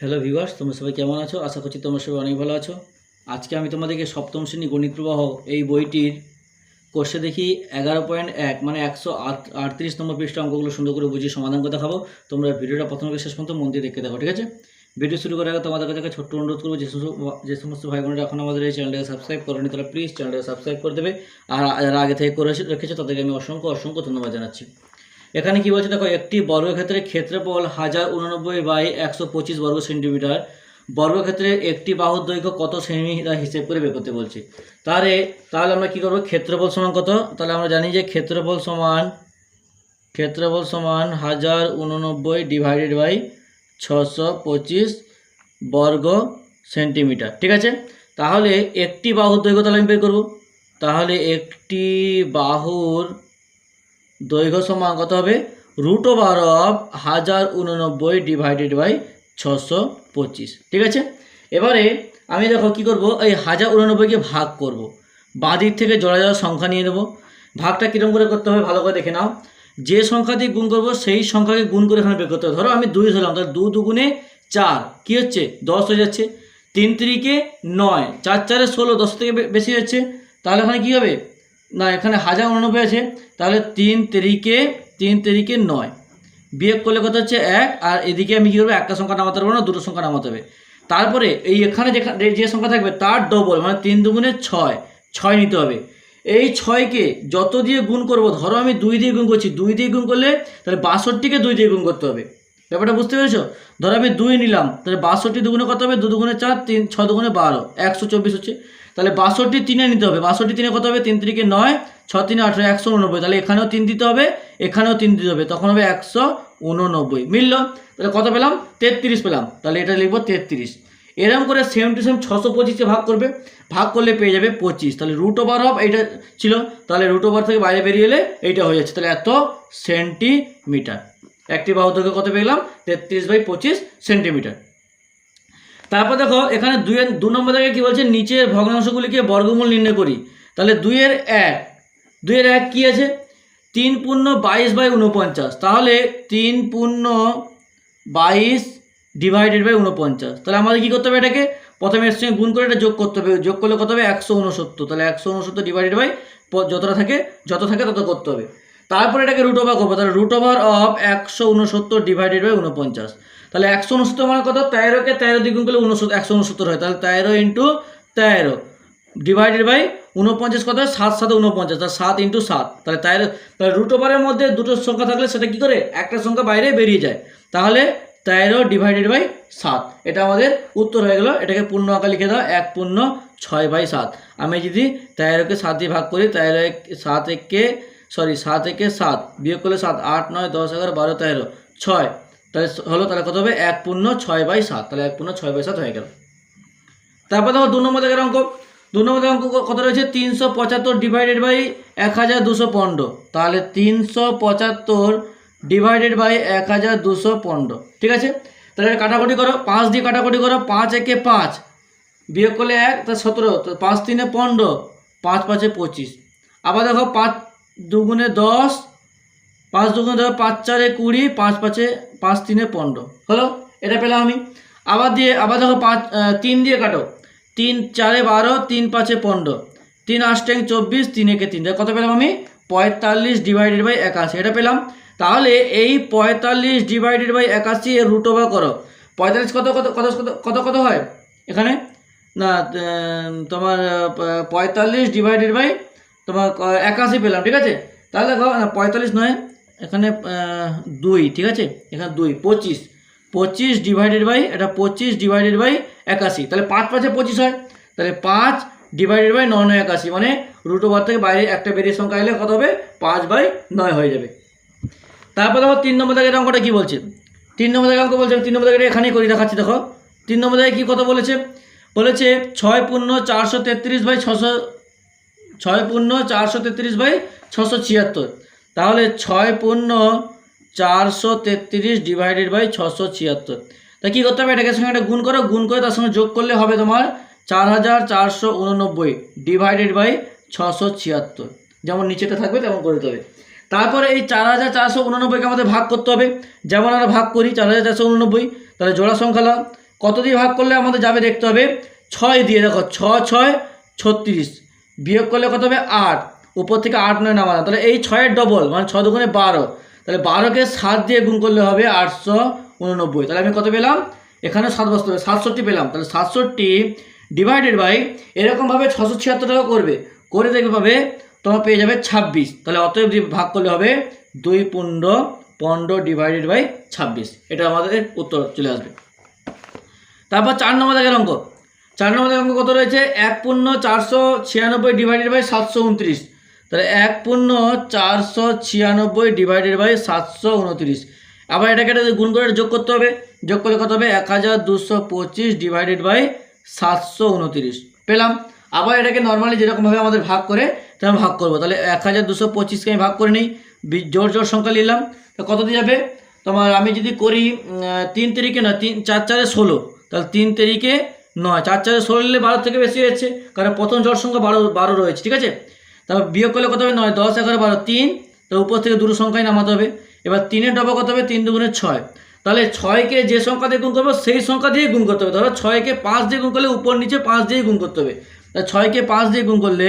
Hello viewers, তোমরা সবাই কেমন আছো? আশা করছি তোমরা সবাই অনেক ভালো আছো। আজকে আমি তোমাদেরকে সপ্তম শ্রেণী গণিত প্রবাহ এই বইটির কোর্সে দেখি 11.1 মানে 138 নম্বর পৃষ্ঠা অঙ্কগুলো সুন্দর করে বুঝিয়ে সমাধান করে দেখাবো। তোমরা ভিডিওটা প্রথম থেকে শেষ পর্যন্ত মন দিয়ে দেখে দেখো, ঠিক আছে? ভিডিও শুরু করার আগে তোমাদের কাছে একটা ছোট্ট অনুরোধ করবো, যে সমস্ত ভাই বোনেরা এখন আমাদের এই চ্যানেলটাকে সাবস্ক্রাইব করেনি তারা প্লিজ চ্যানেলটাকে সাবস্ক্রাইব করে দেবে। আর যারা আগে থেকে করে রেখেছো তাদেরকে আমি অসংখ্য অসংখ্য ধন্যবাদ জানাচ্ছি। এখানে কি বলছে দেখো, একটি বর্গক্ষেত্রের ক্ষেত্রফল 1089/125 বর্গ সেন্টিমিটার। বর্গক্ষেত্রে একটি বাহুর দৈর্ঘ্য কত সেমি তা হিসেব করে বের করতে বলছে। তাহলে আমরা কি করব, ক্ষেত্রফল সমান কত? তাহলে আমরা জানি যে ক্ষেত্রফল সমান 1089/625 বর্গ সেন্টিমিটার, ঠিক আছে? তাহলে একটি বাহুর দৈর্ঘ্য তাহলে আমি বের করব। তাহলে একটি বাহুর দৈর্ঘ্য সমান কত হবে? √1089/625, ঠিক আছে? এবারে আমি দেখো কি করব, এই 1089কে ভাগ করব। বাঁ দিক থেকে জোড়া জোড়া সংখ্যা নিয়ে নেব। ভাগটা কীরকম করে করতে হবে ভালো করে দেখে নাও। যে সংখ্যা দিয়ে গুণ করব সেই সংখ্যাকে গুণ করে এখানে বের করতে হবে। ধরো আমি 2 ধরলাম, তাহলে 2 দুগুণে 4 কী হচ্ছে? 10 হয়ে যাচ্ছে। 3 3-কে 9, 4 4-এ 16, 10 থেকে বেশি হচ্ছে। তাহলে এখানে কী হবে? না, এখানে 1089 আছে, তাহলে 3 3-কে 9 বিয়োগ করলে কত হচ্ছে? 1। আর এদিকে আমি কী করবো, একটা সংখ্যা নামাতে পারবো না, দুটো সংখ্যা নামাতে হবে। তারপরে এই এখানে যে সংখ্যা থাকবে তার ডবল, মানে 3 দুগুণে 6 নিতে হবে। এই 6কে যত দিয়ে গুণ করব, ধরো আমি 2 দিয়ে গুণ করছি, 2 দিয়ে গুণ করলে তাহলে 62কে 2 দিয়ে গুণ করতে হবে। ব্যাপারটা বুঝতে পেরেছো? ধরো আমি 2 নিলাম, তাহলে 62 দুগুণে কত হবে? 2 দুগুণে 4, 3 6 দুগুণে 12, 124 হচ্ছে। তাহলে 62 3-এ নিতে হবে। 62 3-এ কত হবে? 3 3-কে 9, 6 3-এ 18, 189। তাহলে এখানেও 3 দিতে হবে, এখানেও 3 দিতে হবে, তখন হবে 189। মিলল? তাহলে কত পেলাম? 33 পেলাম। তাহলে এটা লিখবো 33। এরকম করে সেম টু সেম 625-এ ভাগ করবে, ভাগ করলে পেয়ে যাবে 25। তাহলে √ওভার এইটা ছিল, তাহলে √ওভার থেকে বাইরে বেরিয়ে এলে এইটা হয়ে যাচ্ছে। তাহলে এত সেন্টিমিটার। একটি বাহু দৈর্ঘ্য কত পেলাম? 33/25 সেন্টিমিটার। তারপর দেখো এখানে 2 নম্বর জায়গায় কী বলছে, নিচের ভগ্নাংশগুলিকে বর্গমূল নির্ণয় করি। তাহলে 2-এর 1 কী আছে? 3 পূর্ণ 22/49। তাহলে 3 পূর্ণ 22 /49। তাহলে আমাদের কী করতে হবে? এটাকে প্রথমে এর সঙ্গে গুণ করে এটা যোগ করতে হবে। যোগ করলে কত হবে? 169। তাহলে 169 ডিভাইডেড বাই যত থাকে তত করতে হবে। তারপরে এটাকে √ওভার করবো। তাহলে √169 ডিভাইডেড বাই 49। তাহলে 169 মানে কত? 13-কে 13 দিয়ে গুণ করলে 169 হয়। তাহলে 13 × 13 ডিভাইডেড বাই 49 কত? 7 7 49, তাহলে 7 × 7। তাহলে তাহলে √ওভারের মধ্যে দুটো সংখ্যা থাকলে সেটা কী করে? একটা সংখ্যা বাইরে বেরিয়ে যায়। তাহলে 13 ডিভাইডেড বাই 7, এটা আমাদের উত্তর হয়ে গেল। এটাকে পূর্ণ আকার লিখে দাও, 1 পূর্ণ 6/7। আমি যদি 13-কে 7 দিয়ে ভাগ করি, 7 একে 7 বিয়োগ করলে 7, 8 9 10 11 12 13 6, তাহলে হলো, তাহলে কত হবে? 1 পূর্ণ 6/7। তাহলে 1 পূর্ণ 6/7 হয়ে গেল। তারপর দেখো 2 নম্বর দাগের অঙ্ক। 2 নম্বর দাগের অঙ্ক কত রয়েছে? 375 ডিভাইডেড বাই 1215। তাহলে 375 ডিভাইডেড বাই 1215, ঠিক আছে? তাহলে এটা কাটাকুটি করো, 5 দিয়ে কাটাকুটি করো। 5 একে 5 বিয়োগ করলে 1, তা 17, তো 5 3-এ 15, 5 5-এ 25। আবার দেখো 5 দুগুণে 10, 5 দুগুণে 10, 5 4-এ 20, 5 3-এ 15 হলো, এটা পেলাম আমি। আবার দেখো 3 দিয়ে কাটো। 3 4-এ 12, 3 5-এ 15, 3 8 24, 3 1-এ 3। কত পেলাম আমি? 45 ডিভাইডেড বাই 81, এটা পেলাম। তাহলে এই 45 ডিভাইডেড বাই 81 এর √ওভার করো। 45 কত হয় এখানে? না, তোমার 45 ডিভাইডেড বাই তোমার 81 পেলাম, ঠিক আছে? তাহলে দেখো 45 নয়, এখানে 2, ঠিক আছে? এখানে 2, 25 ডিভাইডেড বাই, এটা 25 ডিভাইডেড বাই 81। তাহলে 5 5-এ 25 হয়। তাহলে 5 ডিভাইডেড বাই 9 9 81, মানে √ওভার থেকে বাইরে একটা বেরিয়ে সংখ্যা এলে কত হবে? 5/9 হয়ে যাবে। তারপর দেখো 3 নম্বর দাগের অঙ্কটা কী বলছে? 3 নম্বর দাগের অঙ্ক বলছে, 3 নম্বর দাগের এখানেই করে দেখাচ্ছি। দেখো 3 নম্বর দাগে কী কথা বলেছে? 6 পূর্ণ 433/600, 6 পূর্ণ 433/676। তাহলে 6 পূর্ণ 433 ডিভাইডেড বাই 676। তা কী করতে হবে? এটাকে সঙ্গে একটা গুণ করো, গুণ করে তার সঙ্গে যোগ করলে হবে তোমার 4489 ডিভাইডেড বাই 676। যেমন নিচেটা থাকবে তেমন করে দিতে হবে। তারপরে এই 4489-কে আমাদের ভাগ করতে হবে। যেমন আমরা ভাগ করি 4489, তাহলে জোড়া সংখ্যা নাও, কত দিয়ে ভাগ করলে আমাদের যাবে দেখতে হবে, 6 দিয়ে। দেখো 6 6 36, বিয়োগ করলে কত হবে 8, উপর থেকে 8 9 নামানো, তাহলে এই 6-এর ডবল মানে 6 দুগুণে 12, তাহলে 12কে 7 দিয়ে গুণ করলে হবে 889। তাহলে আমি কত পেলাম, এখানে 7 বসতে হবে, 67 পেলাম। তাহলে 67 ডিভাইডেড বাই এরকমভাবে 676 টাকা করবে, করে দেখবে পাবে তোমার পেয়ে যাবে 26। তাহলে অতএব ভাগ করলে হবে 2 15 15 ডিভাইডেড বাই 26, এটা আমাদের উত্তর চলে আসবে। তারপর 4 নম্বর দাগের অঙ্ক, 4 নম্বর দাগের অঙ্ক কত রয়েছে, 1 পূর্ণ 496 ডিভাইডেড বাই 729। তাহলে 1 পূর্ণ 496 ডিভাইডেড বাই 729। আবার এটাকে গুণ করে যোগ করতে হবে, যোগ করলে কত হবে 1225 ডিভাইডেড বাই 729 পেলাম। আবার এটাকে নর্মালি যেরকমভাবে আমাদের ভাগ করে তেমন ভাগ করবো। তাহলে 1225কে আমি ভাগ করে নিই, জোর জোর সংখ্যা নিলাম, তো কত দিয়ে যাবে তোমার, আমি যদি করি 3 তারিখে না 3 4 4 16, তাহলে 3 তারিখে 9, 4 4 16 নিলে 12 থেকে বেশি হচ্ছে, কারণ প্রথম জোড় সংখ্যা 12 রয়েছে, ঠিক আছে। তারপর বিয়োগ করলে কত হবে 9 10 11 12 3, তো উপর থেকে দুটো সংখ্যাই নামাতে হবে। এবার 3-এর ডবল কত হবে, 3 দুগুণে 6, তাহলে 6কে যে সংখ্যা দিয়ে গুণ করবো সেই সংখ্যা দিয়ে গুণ করতে হবে। ধরো 6কে 5 দিয়ে গুণ করলে উপর নিচে 5 দিয়ে গুণ করতে হবে, তাহলে 6কে 5 দিয়ে গুণ করলে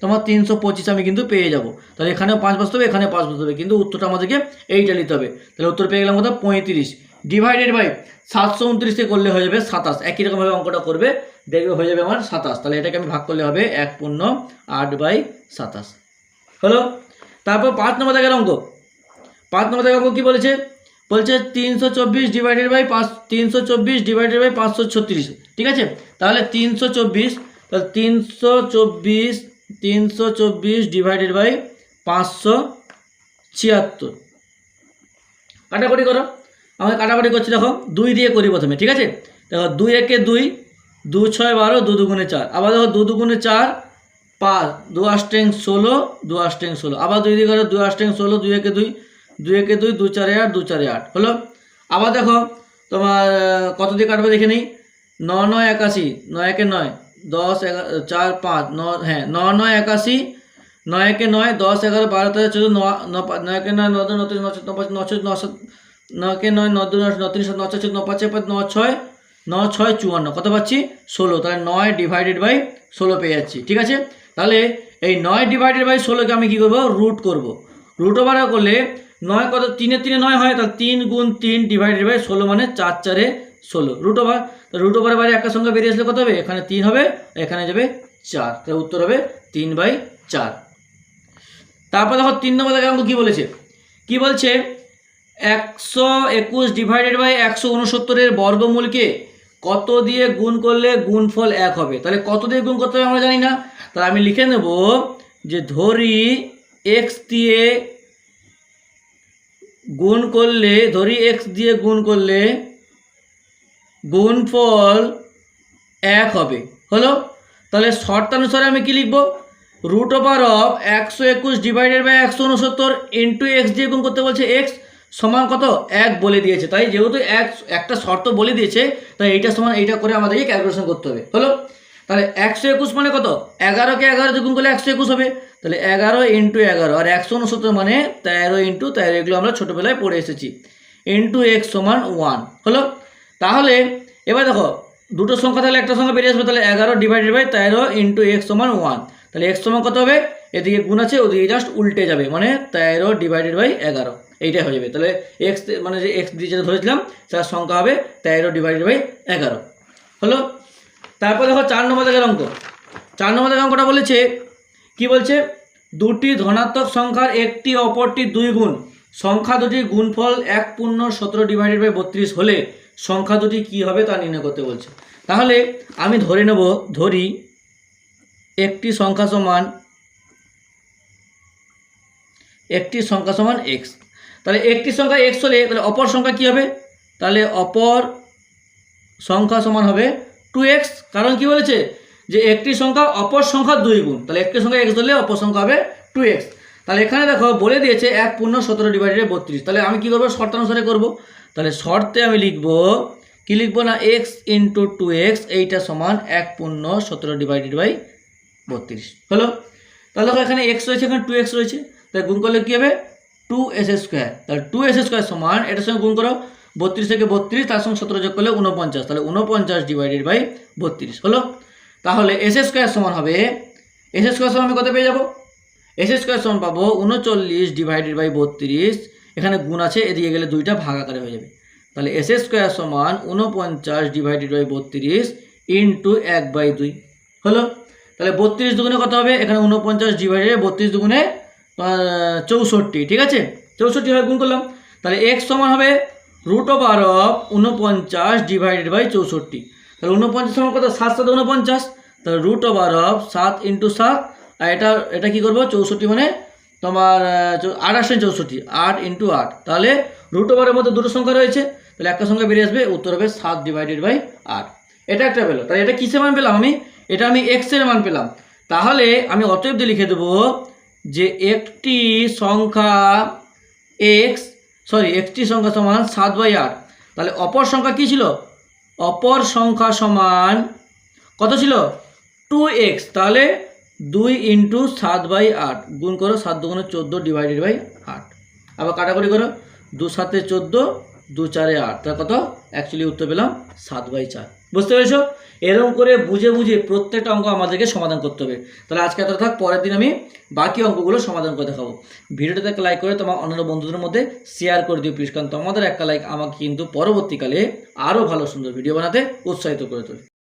তোমার 325 আমি কিন্তু পেয়ে যাব। তাহলে এখানেও 5 বসতে হবে, এখানে 5 বসতে হবে, কিন্তু উত্তরটা আমাদেরকে এইটা নিতে হবে। তাহলে উত্তর পেয়ে গেলাম কত, 35 ডিভাইডেড বাই 729 করলে হয়ে যাবে 27। একই রকমভাবে অঙ্কটা করবে, দেখবে হয়ে যাবে আমার 27। তাহলে এটাকে আমি ভাগ করলে হবে 1 পূর্ণ 8/27 হলো। তারপর 5 নম্বর দাগের অঙ্ক, 5 নম্বর দাগের অঙ্ক কি বলেছে, বলছে 324 ডিভাইডেড বাই 324 ডিভাইডেড বাই 536, ঠিক আছে। তাহলে 324, তাহলে 324 ডিভাইডেড বাই 576, কাটাকুটি করো। আমাকে কাটাকুটি করছি, দেখো 2 দিয়ে করি প্রথমে, ঠিক আছে। দেখো 2 1 2, 2 6 12, 2 দুগুণে 4, আবার দেখো 2 দুগুণে 4 5, 2 8 16, 2 8 16, আবার 2 দিয়ে করো 2 8 16, 2 1 2, 2 1 2, 2 4 8, 2 4 8 হলো। আবার দেখো তোমার কত দিয়ে কাটবে দেখে নিই, 9 9 81, 9 1 9, 10 4 5 9, হ্যাঁ 9 9 81, 9 1 9, 10 11 12 13 14, 9 1 9 9 2 9 3 9 4 9 5 9 6 9 7, 9 1 9 9 2 9 3 7 9 4 9 5 5 9 6 9 6 54, কত পাচ্ছি 16। তাহলে 9 ডিভাইডেড বাই 16 পেয়ে যাচ্ছি, ঠিক আছে। তাহলে এই 9 ডিভাইডেড বাই 16কে আমি কী করবো, রুট করব। রুট ওভার করলে 9 কত, 3 3 9 হয়, তাহলে 3 গুণ 3 ডিভাইডেড বাই 16 মানে 4 4 16 রুট ওভার। রুট ওভারের বাইরে একটা সংখ্যা বেরিয়ে আসলে কত হবে, এখানে 3 হবে, এখানে যাবে 4, তাহলে উত্তর হবে 3/4। তারপর দেখো 3 নম্বর দাগের অঙ্ক কী বলেছে, কি বলছে 121 ডিভাইডেড বাই 169 বর্গমূলকে কত দিয়ে গুণ করলে গুণফল 1 হবে। তাহলে কত দিয়ে গুণ করতে হবে আমরা জানি না, তাহলে আমি লিখে নেব যে ধরি x দিয়ে গুণ করলে, ধরি x দিয়ে গুণ করলে গুণফল 1 হবে হলো। তাহলে শর্তানুসারে আমি কি লিখব, root over of 121 divided by 169 into x দিয়ে গুণ করতে বলছে, এক্স সমান কত 1 বলে দিয়েছে, তাই যেহেতু একটা শর্ত বলে দিয়েছে, তাই এইটা সমান এইটা করে আমাদেরকে ক্যালকুলেশন করতে হবে হলো। তাহলে 121 মানে কত, 11কে 11 দিয়ে গুণ করলে 121 হবে, তাহলে 11 ইন্টু 11, আর 169 মানে 13 ইন্টু 13, এগুলো আমরা ছোটোবেলায় পড়ে এসেছি, ইন্টু এক্স সমান 1 হলো। তাহলে এবার দেখো দুটো সংখ্যা থাকলে একটা সংখ্যা বেরিয়ে আসবে, তাহলে 11 ডিভাইডেড বাই 13 ইন্টু এক্স সমান 1, তাহলে এক্স সমান কত হবে, এদিকে গুণ আছে ওদিকে জাস্ট উল্টে যাবে, মানে 13 ডিভাইডেড বাই 11, এইটাই হয়ে যাবে। তাহলে এক্স মানে যে এক্স দিয়ে যেটা ধরেছিলাম সেটার সংখ্যা হবে 13 ডিভাইডেড বাই 11 হলো। তারপর দেখো 4 নম্বর দাগের অঙ্ক, 4 নম্বর দাগের অঙ্কটা বলেছে কি বলছে, দুটি ধনাত্মক সংখ্যার একটি অপরটি 2 গুণ, সংখ্যা দুটির গুণফল 1 পূর্ণ 17 ডিভাইডেড বাই 32 হলে সংখ্যা দুটি কী হবে তা নির্ণয় করতে বলছে। তাহলে আমি ধরে নেব, ধরি একটি সংখ্যা সমান x, তাহলে একটি সংখ্যা x হলে তাহলে অপর সংখ্যা কী হবে, তাহলে অপর সংখ্যা সমান হবে 2x, কারণ কি বলেছে যে একটি সংখ্যা অপর সংখ্যা 2 গুণ, তাহলে একটি সংখ্যা x ধরলে অপর সংখ্যা হবে 2x। তাহলে এখানে দেখো বলে দিয়েছে 1 পূর্ণ 17 ডিভাইডেড বাই 32, তাহলে আমি কি করবো শর্তানুসারে করব। তাহলে শর্তে আমি লিখব কি, লিখবো না x ইন্টু 2x, এইটা সমান 1 পূর্ণ 17 ডিভাইডেড বাই 32 হলো। তাহলে দেখো এখানে x রয়েছে, এখানে 2x রয়েছে, তাহলে গুণ করলে কী হবে 2s², তাহলে 2s² সমান এটার সঙ্গে গুণ করো, 32 থেকে 32 তার সঙ্গে 17 যোগ করলে 49, তাহলে 49 ডিভাইডেড বাই 32 হলো। তাহলে এস স্কোয়ার সমান হবে, এস স্কোয়ার সমান আমি কত পেয়ে যাবো, এস স্কোয়ার সমান পাবো 39 ডিভাইডেড বাই 32, এখানে গুণ আছে এদিকে গেলে 2টা ভাগ আকারে হয়ে যাবে, তাহলে এস স্কোয়ার সমান 49 ডিভাইডেড বাই 32 ইন্টু 1/2 হলো। তাহলে 32 দুগুণে কত হবে, এখানে 49 ডিভাইডেড 32 দুগুণে 64, ঠিক আছে, 64 হয় গুণ করলাম, তাহলে এক্স সমান হবে √49 ডিভাইডেড বাই 64, তাহলে 49 সমান কত, 7 7 49, তাহলে √7 ইন্টু 7, আর এটা কী করবো, 64 মানে তোমার 8 আসছে 64, 8 ইন্টু 8, তাহলে √এর মধ্যে দুটো সংখ্যা রয়েছে, তাহলে একটা সংখ্যা বেরিয়ে আসবে, উত্তর হবে 7 ডিভাইডেড বাই 8, এটা একটা পেলো। তাহলে এটা কিসের মান পেলাম, এটা আমি এক্স এর মান পেলাম, তাহলে আমি অতএব দিয়ে লিখে দেবো যে একটি সংখ্যা সমান 7/8, তাহলে অপর সংখ্যা কি ছিল, অপর সংখ্যা সমান কত ছিল 2x, তাহলে 2 ইন্টু 7/8 গুণ করো, 7 দুগুণে 14 ডিভাইডেড বাই 8, আবার কাটাকুটি করো, 2 7 14, 2 4 8, তাহলে কত, অ্যাকচুয়ালি উত্তর পেলাম 7/4। বুঝতে পেরেছো? এরকম করে বুঝে বুঝে প্রত্যেকটা অঙ্ক আমাদেরকে সমাধান করতে হবে। তাহলে আজকে এত থাক, পরের দিন আমি বাকি অঙ্কগুলো সমাধান করে দেখাবো। ভিডিওটাতে একটা লাইক করে তোমার অন্যান্য বন্ধুদের মধ্যে শেয়ার করে দিও প্লিজ, কারণ তোমাদের একটা লাইক আমাকে কিন্তু পরবর্তীকালে আরও ভালো সুন্দর ভিডিও বানাতে উৎসাহিত করে তোলে।